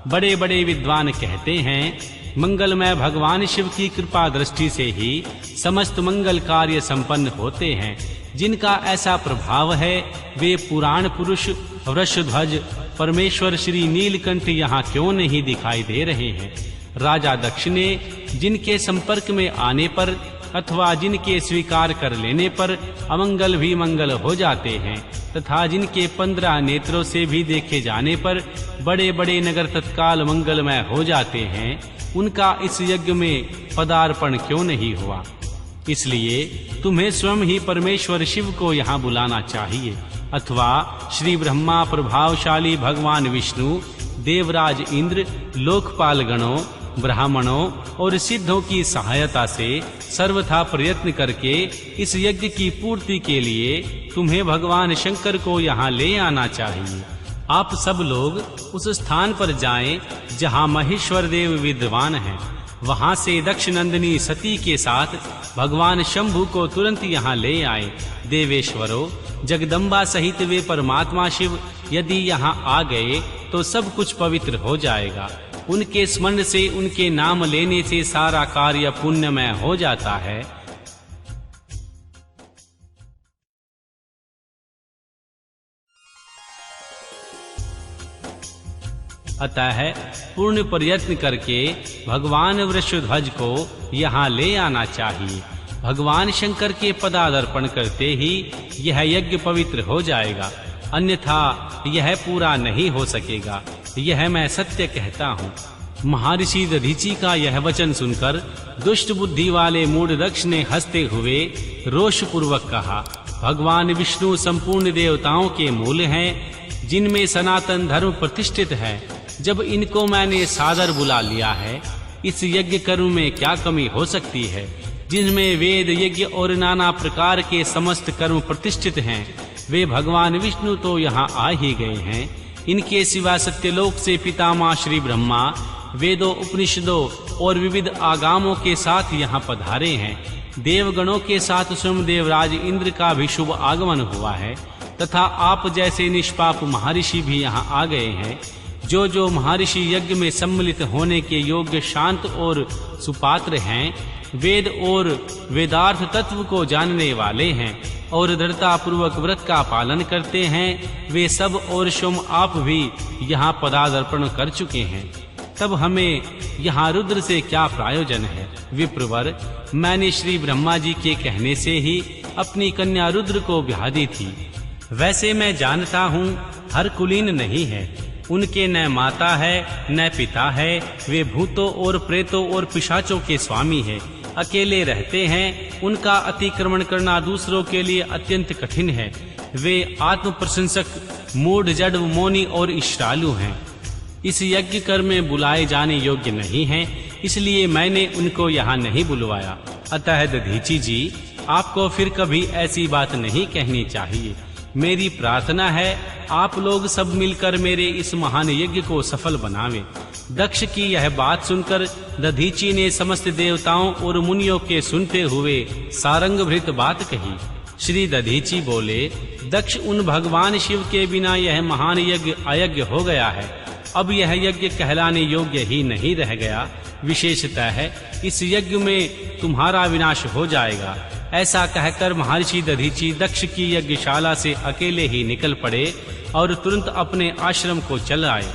बड़े बड़े विद्वान कहते हैं, मंगलमय भगवान शिव की कृपा दृष्टि से ही समस्त मंगल कार्य संपन्न होते हैं। जिनका ऐसा प्रभाव है वे पुराण पुरुष वृषध्वज परमेश्वर श्री नीलकंठ यहाँ क्यों नहीं दिखाई दे रहे हैं? राजा दक्ष ने जिनके संपर्क में आने पर अथवा जिनके स्वीकार कर लेने पर अमंगल भी मंगल हो जाते हैं, तथा जिनके 15 नेत्रों से भी देखे जाने पर बड़े बड़े नगर तत्काल मंगलमय हो जाते हैं, उनका इस यज्ञ में पदार्पण क्यों नहीं हुआ? इसलिए तुम्हें स्वयं ही परमेश्वर शिव को यहाँ बुलाना चाहिए, अथवा श्री ब्रह्मा, प्रभावशाली भगवान विष्णु, देवराज इंद्र, लोकपाल गणों, ब्राह्मणों और सिद्धों की सहायता से सर्वथा प्रयत्न करके इस यज्ञ की पूर्ति के लिए तुम्हें भगवान शंकर को यहाँ ले आना चाहिए। आप सब लोग उस स्थान पर जाएं जहाँ महेश्वर देव विद्वान हैं। वहां से दक्ष नंदिनी सती के साथ भगवान शंभु को तुरंत यहाँ ले आए। देवेश्वरों, जगदम्बा सहित वे परमात्मा शिव यदि यहाँ आ गए तो सब कुछ पवित्र हो जाएगा। उनके स्मरण से, उनके नाम लेने से सारा कार्य पुण्यमय हो जाता है। अतः पूर्ण प्रयत्न करके भगवान वृषध्वज को यहाँ ले आना चाहिए। भगवान शंकर के पदार्पण करते ही यह यज्ञ पवित्र हो जाएगा, अन्यथा यह पूरा नहीं हो सकेगा। यह मैं सत्य कहता हूँ। महर्षि दधीचि का यह वचन सुनकर दुष्ट बुद्धि वाले मूढ़ दक्ष ने हंसते हुए रोष पूर्वक कहा, भगवान विष्णु संपूर्ण देवताओं के मूल हैं, जिनमें सनातन धर्म प्रतिष्ठित है। जब इनको मैंने सादर बुला लिया है, इस यज्ञ कर्म में क्या कमी हो सकती है? जिनमें वेद, यज्ञ और नाना प्रकार के समस्त कर्म प्रतिष्ठित हैं, वे भगवान विष्णु तो यहाँ आ ही गए हैं। इनके सिवा सत्यलोक से पितामह श्री ब्रह्मा वेदों, उपनिषदों और विविध आगामों के साथ यहाँ पधारे हैं। देवगणों के साथ स्वयं देवराज इंद्र का भी शुभ आगमन हुआ है, तथा आप जैसे निष्पाप महर्षि भी यहाँ आ गए हैं। जो महर्षि यज्ञ में सम्मिलित होने के योग्य, शांत और सुपात्र हैं, वेद और वेदार्थ तत्व को जानने वाले हैं और दृढ़ता पूर्वक व्रत का पालन करते हैं, वे सब और स्वयं आप भी यहाँ पदार्पण कर चुके हैं। तब हमें यहाँ रुद्र से क्या प्रयोजन है? विप्रवर, मैंने श्री ब्रह्मा जी के कहने से ही अपनी कन्या रुद्र को ब्याह दी थी। वैसे मैं जानता हूँ हर कुलीन नहीं है, उनके न माता है न पिता है। वे भूतों और प्रेतों और पिशाचों के स्वामी हैं, अकेले रहते हैं। उनका अतिक्रमण करना दूसरों के लिए अत्यंत कठिन है। वे आत्म प्रशंसक, मूढ़, जड़, मौनी और ईर्ष्यालु हैं। इस यज्ञ कर्म में बुलाए जाने योग्य नहीं हैं, इसलिए मैंने उनको यहाँ नहीं बुलवाया। अतः दधीचि जी, आपको फिर कभी ऐसी बात नहीं कहनी चाहिए। मेरी प्रार्थना है आप लोग सब मिलकर मेरे इस महान यज्ञ को सफल बनावें। दक्ष की यह बात सुनकर दधीचि ने समस्त देवताओं और मुनियों के सुनते हुए सारंगभृत बात कही। श्री दधीचि बोले, दक्ष, उन भगवान शिव के बिना यह महान यज्ञ अयज्ञ हो गया है। अब यह यज्ञ कहलाने योग्य ही नहीं रह गया। विशेषतः इस यज्ञ में तुम्हारा विनाश हो जाएगा। ऐसा कहकर महर्षि दधीचि दक्ष की यज्ञशाला से अकेले ही निकल पड़े और तुरंत अपने आश्रम को चल आए।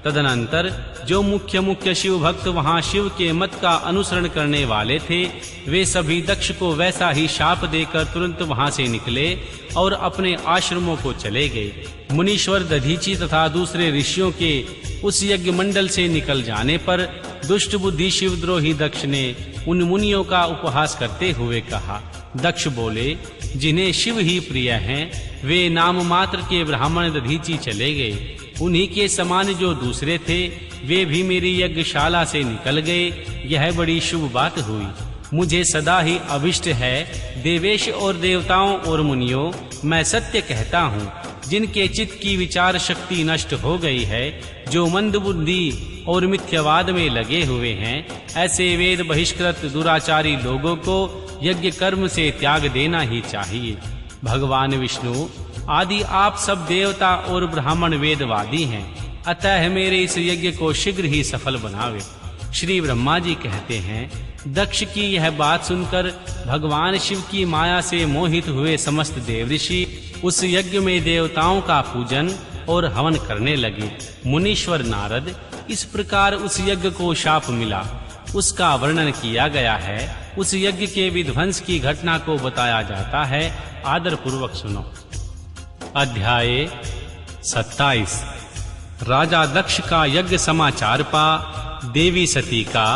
तदनंतर जो मुख्य शिव भक्त वहां शिव के मत का अनुसरण करने वाले थे, वे सभी दक्ष को वैसा ही शाप देकर तुरंत वहां से निकले और अपने आश्रमों को चले गए। मुनीश्वर दधीचि तथा दूसरे ऋषियों के उस यज्ञ मंडल से निकल जाने पर दुष्ट बुद्धि शिवद्रोही दक्ष ने उन मुनियों का उपहास करते हुए कहा। दक्ष बोले, जिन्हें शिव ही प्रिय हैं, वे नाम मात्र के ब्राह्मण दधीचि चले गए। उन्हीं के समान जो दूसरे थे, वे भी मेरी यज्ञशाला से निकल गए। यह बड़ी शुभ बात हुई। मुझे सदा ही अभिष्ट है, देवेश और देवताओं और मुनियों, मैं सत्य कहता हूँ, जिनके चित्त की विचार शक्ति नष्ट हो गई है, जो मंद बुद्धि और मिथ्यावाद में लगे हुए हैं, ऐसे वेद बहिष्कृत दुराचारी लोगों को यज्ञ कर्म से त्याग देना ही चाहिए। भगवान विष्णु आदि आप सब देवता और ब्राह्मण वेदवादी हैं, अतः मेरे इस यज्ञ को शीघ्र ही सफल बनावे। श्री ब्रह्मा जी कहते हैं, दक्ष की यह बात सुनकर भगवान शिव की माया से मोहित हुए समस्त देवऋषि उस यज्ञ में देवताओं का पूजन और हवन करने लगे। मुनीश्वर नारद, इस प्रकार उस यज्ञ को शाप मिला, उसका वर्णन किया गया है। उस यज्ञ के विध्वंस की घटना को बताया जाता है, आदर पूर्वक सुनो। अध्याय 27। राजा दक्ष का यज्ञ समाचार पा देवी सती का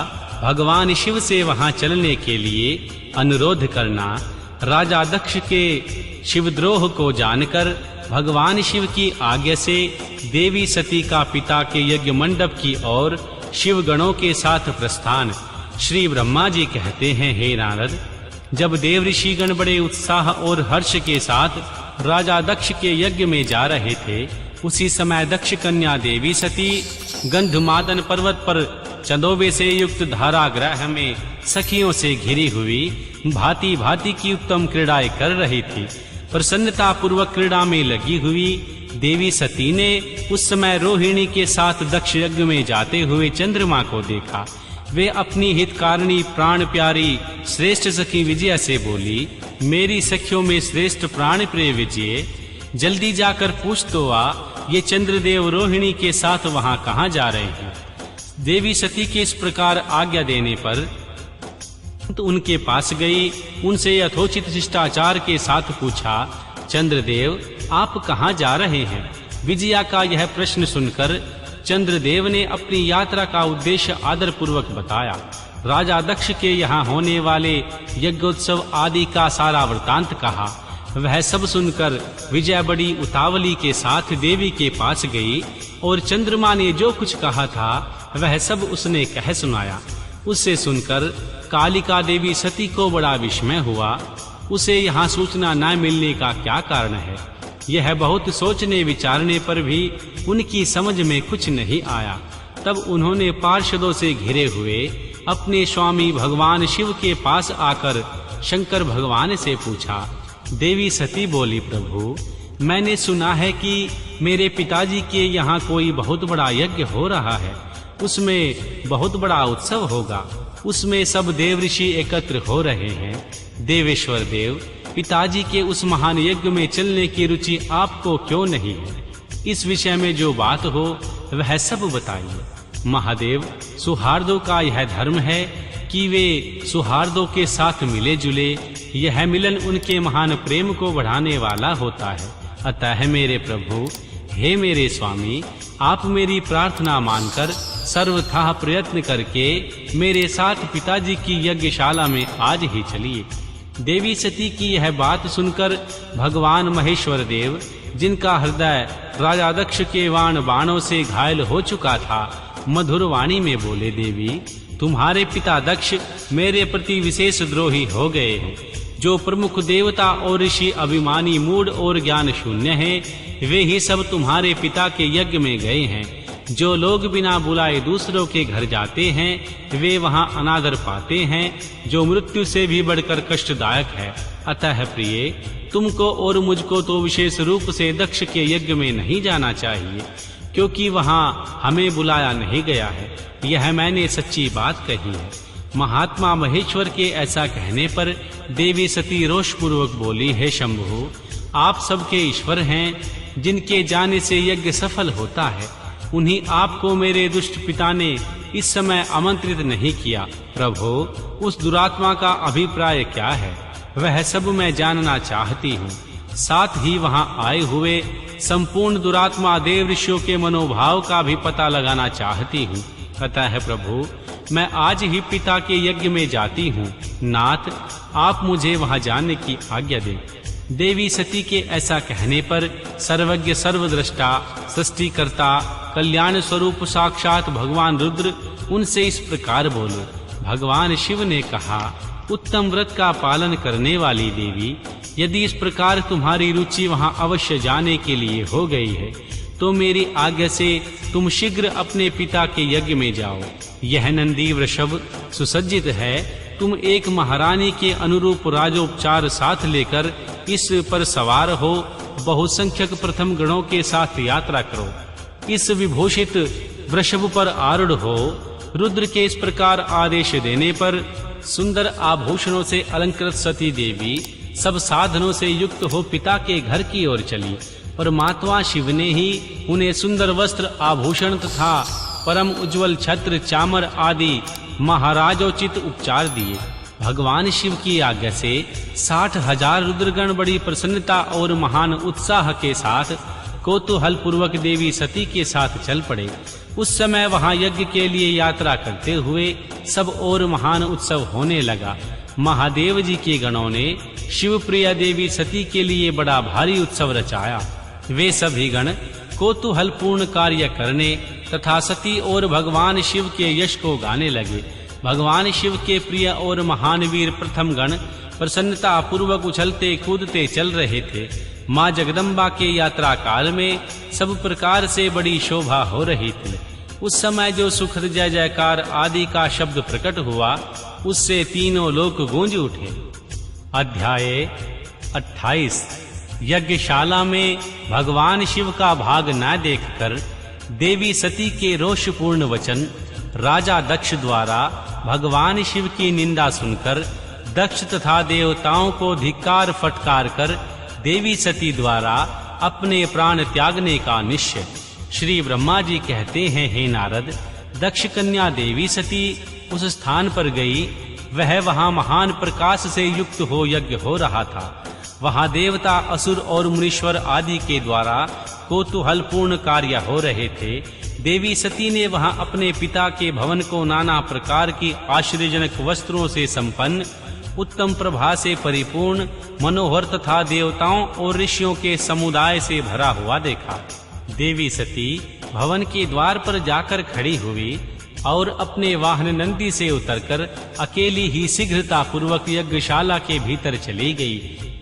भगवान शिव से वहां चलने के लिए अनुरोध करना, राजा दक्ष के शिवद्रोह को जानकर भगवान शिव की आज्ञा से देवी सती का पिता के यज्ञ मंडप की ओर शिव गणों के साथ प्रस्थान। श्री ब्रह्मा जी कहते हैं, हे नारद, जब देव ऋषि गण बड़े उत्साह और हर्ष के साथ राजा दक्ष के यज्ञ में जा रहे थे, उसी समय दक्ष कन्या देवी सती गंधमादन पर्वत पर चंदोबे से युक्त धारागृह में सखियों से घिरी हुई भांति भांति की उत्तम क्रीड़ाएं कर रही थी। प्रसन्नता पूर्वक क्रीड़ा में लगी हुई देवी सती ने उस समय रोहिणी के साथ दक्ष यज्ञ में जाते हुए चंद्रमा को देखा। वे अपनी हितकारिणी प्राण प्यारी श्रेष्ठ सखी विजया से बोली, मेरी सखियों में श्रेष्ठ प्राण प्रिय विजय, जल्दी जाकर पूछ तो आ, ये चंद्रदेव रोहिणी के साथ वहां कहां जा रहे हैं। देवी सती के इस प्रकार आज्ञा देने पर तो उनके पास गई, उनसे यथोचित शिष्टाचार के साथ पूछा, चंद्रदेव आप कहां जा रहे हैं। विजया का यह प्रश्न सुनकर चंद्रदेव ने अपनी यात्रा का उद्देश्य आदर पूर्वक बताया। राजा दक्ष के यहाँ होने वाले यज्ञोत्सव आदि का सारा वृतांत कहा। वह सब सुनकर विजय बड़ी उतावली के साथ देवी के पास गई और चंद्रमा ने जो कुछ कहा था वह सब उसने कह सुनाया। उससे सुनकर कालिका देवी सती को बड़ा विस्मय हुआ। उसे यहाँ सूचना न मिलने का क्या कारण है, यह बहुत सोचने विचारने पर भी उनकी समझ में कुछ नहीं आया। तब उन्होंने पार्षदों से घिरे हुए अपने स्वामी भगवान शिव के पास आकर शंकर भगवान से पूछा। देवी सती बोली, प्रभु, मैंने सुना है कि मेरे पिताजी के यहाँ कोई बहुत बड़ा यज्ञ हो रहा है, उसमें बहुत बड़ा उत्सव होगा, उसमें सब देव ऋषि एकत्र हो रहे हैं। देवेश्वर देव, पिताजी के उस महान यज्ञ में चलने की रुचि आपको क्यों नहीं है? इस विषय में जो बात हो वह सब बताइए। महादेव, सुहार्दों का यह धर्म है कि वे सुहार्दों के साथ मिले जुले। यह मिलन उनके महान प्रेम को बढ़ाने वाला होता है। अतः मेरे प्रभु, हे मेरे स्वामी, आप मेरी प्रार्थना मानकर सर्वथा प्रयत्न करके मेरे साथ पिताजी की यज्ञशाला में आज ही चलिए। देवी सती की यह बात सुनकर भगवान महेश्वर देव, जिनका हृदय राजा दक्ष के बाणों से घायल हो चुका था, मधुर वाणी में बोले, देवी, तुम्हारे पिता दक्ष मेरे प्रति विशेष द्रोही हो गए हैं। जो प्रमुख देवता और ऋषि अभिमानी, मूढ़ और ज्ञान शून्य हैं, वे ही सब तुम्हारे पिता के यज्ञ में गए हैं। जो लोग बिना बुलाए दूसरों के घर जाते हैं, वे वहां अनादर पाते हैं, जो मृत्यु से भी बढ़कर कष्टदायक है। अतः प्रिय, तुमको और मुझको तो विशेष रूप से दक्ष के यज्ञ में नहीं जाना चाहिए, क्योंकि वहां हमें बुलाया नहीं गया है। यह मैंने सच्ची बात कही है। महात्मा महेश्वर के ऐसा कहने पर देवी सती रोष पूर्वक बोली, हे शंभु, आप सबके ईश्वर हैं, जिनके जाने से यज्ञ सफल होता है। उन्हीं आपको मेरे दुष्ट पिता ने इस समय आमंत्रित नहीं किया। प्रभु, उस दुरात्मा का अभिप्राय क्या है, वह सब मैं जानना चाहती हूँ। साथ ही वहां आए हुए संपूर्ण दुरात्मा देव ऋषियों के मनोभाव का भी पता लगाना चाहती हूँ। अतः प्रभु, मैं आज ही पिता के यज्ञ में जाती हूँ। नाथ, आप मुझे वहां जाने की आज्ञा दें। देवी सती के ऐसा कहने पर सर्वज्ञ सर्वद्रष्टा सृष्टिकर्ता कल्याण स्वरूप साक्षात भगवान रुद्र उनसे इस प्रकार बोले। भगवान शिव ने कहा, उत्तम व्रत का पालन करने वाली देवी, यदि इस प्रकार तुम्हारी रुचि वहां अवश्य जाने के लिए हो गई है, तो मेरी आज्ञा से तुम शीघ्र अपने पिता के यज्ञ में जाओ। यह नंदी वृषभ सुसज्जित है। तुम एक महारानी के अनुरूप राजोपचार साथ लेकर इस पर सवार हो बहुसंख्यक प्रथम गणों के साथ यात्रा करो। इस विभूषित वृषभ पर आरूढ़ हो। रुद्र के इस प्रकार आदेश देने पर सुंदर आभूषणों से अलंकृत सती देवी सब साधनों से युक्त हो पिता के घर की ओर चली। परमात्मा शिव ने ही उन्हें सुंदर वस्त्र आभूषण तथा परम उज्जवल छत्र चामर आदि महाराजोचित उपचार दिए। भगवान शिव की आज्ञा से 60,000 रुद्रगण बड़ी प्रसन्नता और महान उत्साह के साथ कौतूहल पूर्वक देवी सती के साथ चल पड़े। उस समय वहां यज्ञ के लिए यात्रा करते हुए सब और महान उत्सव होने लगा। महादेव जी के गणों ने शिव प्रिया देवी सती के लिए बड़ा भारी उत्सव रचाया। वे सभी गण कौतूहल पूर्ण कार्य करने तथा सती और भगवान शिव के यश को गाने लगे। भगवान शिव के प्रिय और महान वीर प्रथम गण प्रसन्नता पूर्वक उछलते कूदते चल रहे थे। माँ जगदम्बा के यात्रा काल में सब प्रकार से बड़ी शोभा हो रही थी। उस समय जो सुखद जय जयकार आदि का शब्द प्रकट हुआ, उससे तीनों लोक गूंज उठे। अध्याय 28। यज्ञशाला में भगवान शिव का भाग न देखकर देवी सती के रोषपूर्ण वचन राजा दक्ष द्वारा भगवान शिव की निंदा सुनकर दक्ष तथा देवताओं को धिक्कार फटकार कर देवी सती द्वारा अपने प्राण त्यागने का निश्चय। श्री ब्रह्मा जी कहते हैं, हे नारद, दक्ष कन्या देवी सती उस स्थान पर गई। वह वहां महान प्रकाश से युक्त हो यज्ञ हो रहा था। वहां देवता असुर और मुनीश्वर आदि के द्वारा कौतूहलपूर्ण कार्य हो रहे थे। देवी सती ने वहां अपने पिता के भवन को नाना प्रकार की आश्चर्यजनक वस्त्रों से संपन्न, उत्तम प्रभा से परिपूर्ण, मनोहर तथा देवताओं और ऋषियों के समुदाय से भरा हुआ देखा। देवी सती भवन के द्वार पर जाकर खड़ी हुई और अपने वाहन नंदी से उतरकर अकेली ही शीघ्रता पूर्वक यज्ञशाला के भीतर चली गई।